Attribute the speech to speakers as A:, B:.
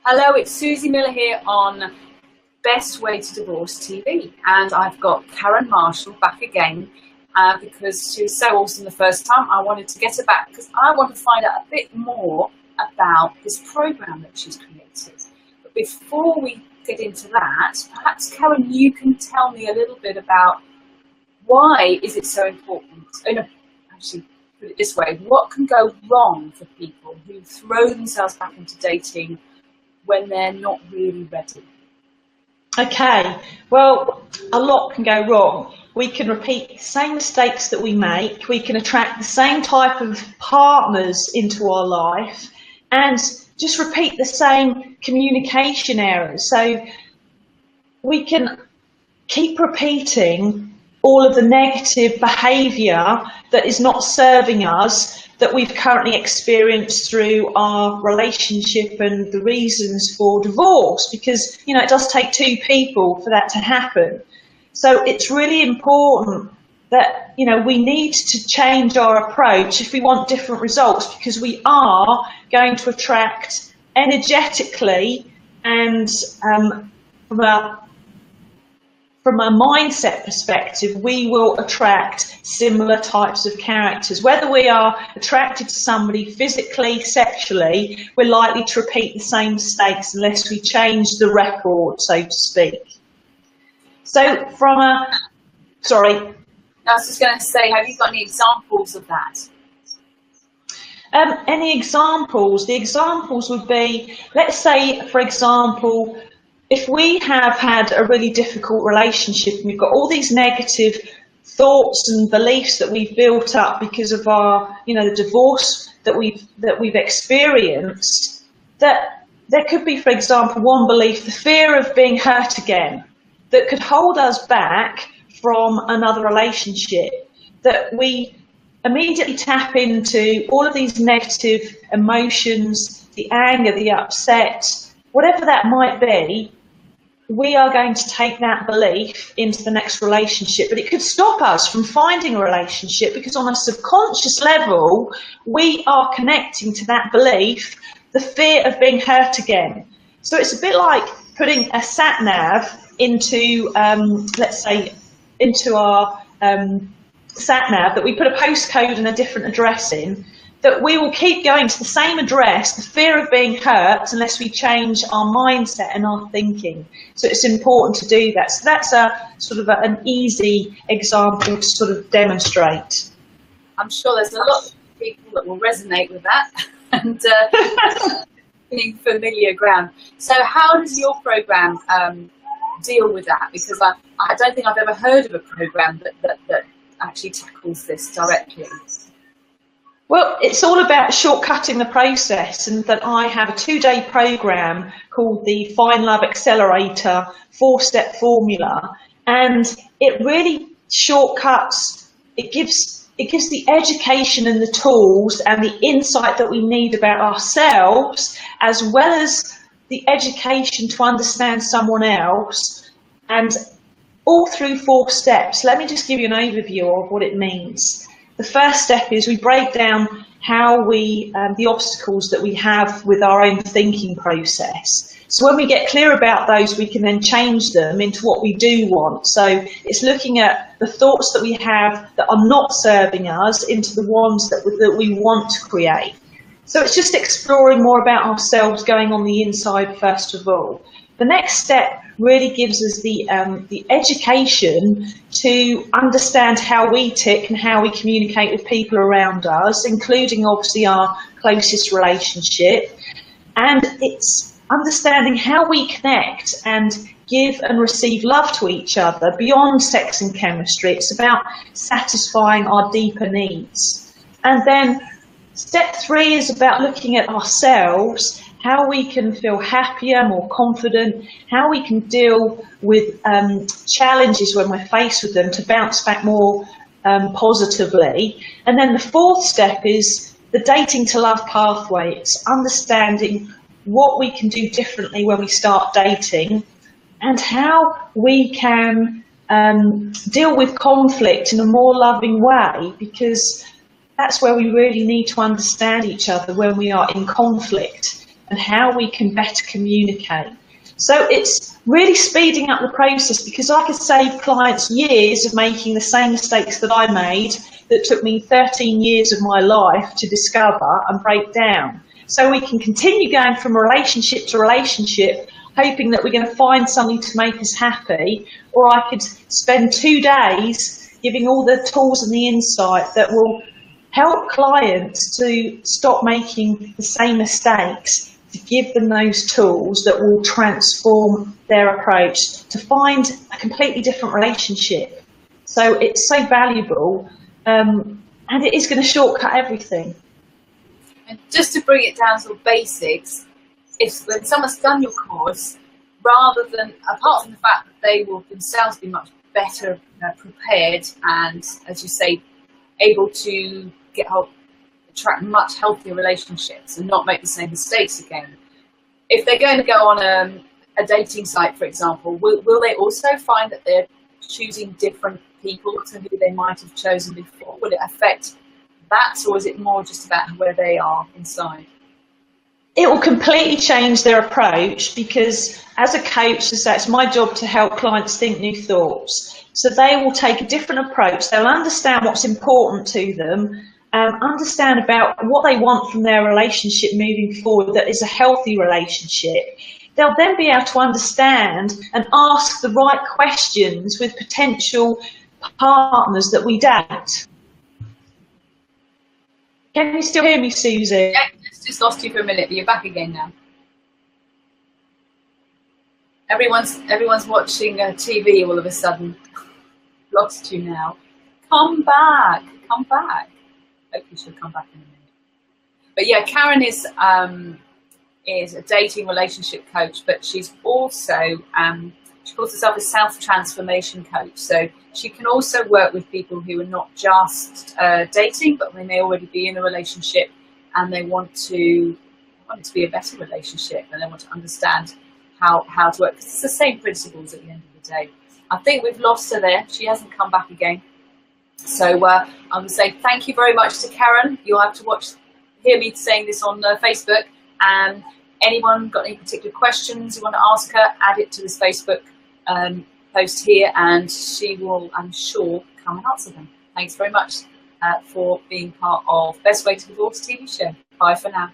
A: Hello, it's Susie Miller here on Best Way to Divorce TV, and I've got Karen Marshall back again because she was so awesome the first time. I wanted to get her back because I want to find out a bit more about this program that she's created. But before we get into that, perhaps Karen, you can tell me a little bit about why is it so important? Actually, put it this way: what can go wrong for people who throw themselves back into dating when they're not really ready?
B: Okay, well, a lot can go wrong. We can repeat the same mistakes that we make, we can attract the same type of partners into our life, and just repeat the same communication errors. So we can keep repeating all of the negative behaviour that is not serving us, that we've currently experienced through our relationship and the reasons for divorce, because it does take two people for that to happen. So it's really important that we need to change our approach if we want different results, because we are going to attract energetically and from a mindset perspective, we will attract similar types of characters. Whether we are attracted to somebody physically, sexually, we're likely to repeat the same mistakes unless we change the record, so to speak. So
A: I was just going to say, have you got any examples of that?
B: Any examples? The examples would be, let's say, for example, if we have had a really difficult relationship and we've got all these negative thoughts and beliefs that we've built up because of our, the divorce that we've experienced, that there could be, for example, one belief, the fear of being hurt again, that could hold us back from another relationship, that we immediately tap into all of these negative emotions, the anger, the upset, whatever that might be. We are going to take that belief into the next relationship, but it could stop us from finding a relationship because on a subconscious level, we are connecting to that belief, the fear of being hurt again. So it's a bit like putting a sat nav into, let's say, into our sat nav, that we put a postcode and a different address in, that we will keep going to the same address, the fear of being hurt, unless we change our mindset and our thinking. So it's important to do that. So that's a sort of an easy example to sort of demonstrate.
A: I'm sure there's a lot of people that will resonate with that and being familiar ground. So how does your program deal with that? Because I don't think I've ever heard of a program that actually tackles this directly.
B: Well, it's all about shortcutting the process, and that I have a 2-day program called the Find Love Accelerator 4-step formula, and it really shortcuts, it gives the education and the tools and the insight that we need about ourselves, as well as the education to understand someone else, and all through 4 steps. Let me just give you an overview of what it means. The first step is we break down how the obstacles that we have with our own thinking process. So when we get clear about those, we can then change them into what we do want. So it's looking at the thoughts that we have that are not serving us into the ones that we want to create. So it's just exploring more about ourselves, going on the inside first of all. The next step really gives us the education to understand how we tick and how we communicate with people around us, including obviously our closest relationship. And it's understanding how we connect and give and receive love to each other beyond sex and chemistry. It's about satisfying our deeper needs. And then step 3 is about looking at ourselves, how we can feel happier, more confident, how we can deal with challenges when we're faced with them to bounce back more positively. And then the 4th step is the dating to love pathway. It's understanding what we can do differently when we start dating and how we can deal with conflict in a more loving way, because that's where we really need to understand each other when we are in conflict. and how we can better communicate. So it's really speeding up the process, because I could save clients years of making the same mistakes that I made that took me 13 years of my life to discover and break down. So we can continue going from relationship to relationship, hoping that we're going to find something to make us happy, or I could spend 2 days giving all the tools and the insight that will help clients to stop making the same mistakes, to give them those tools that will transform their approach to find a completely different relationship. So it's so valuable, and it is going to shortcut everything.
A: And just to bring it down to the basics, if when someone's done your course, rather than, apart from the fact that they will themselves be much better prepared and, as you say, able to attract much healthier relationships and not make the same mistakes again. If they're going to go on a dating site, for example, will they also find that they're choosing different people to who they might have chosen before? Will it affect that, or is it more just about where they are inside?
B: It will completely change their approach, because as a coach, it's my job to help clients think new thoughts. So they will take a different approach. They'll understand what's important to them, understand about what they want from their relationship moving forward that is a healthy relationship. They'll then be able to understand and ask the right questions with potential partners that we date. Can you still hear me, Susie?
A: Yeah, just lost you for a minute, but you're back again now. Everyone's watching TV all of a sudden. Lost you now. Come back. Hopefully she'll come back in a minute. But yeah, Karen is a dating relationship coach, but she's also she calls herself a self-transformation coach. So she can also work with people who are not just dating, but they may already be in a relationship and they want it to be a better relationship, and they want to understand how to work. Because it's the same principles at the end of the day. I think we've lost her there. She hasn't come back again. So I'm going to say thank you very much to Karen. You'll have to hear me saying this on Facebook. And anyone got any particular questions you want to ask her, add it to this Facebook post here, and she will, I'm sure, come and answer them. Thanks very much for being part of Best Way to Divorce TV show. Bye for now.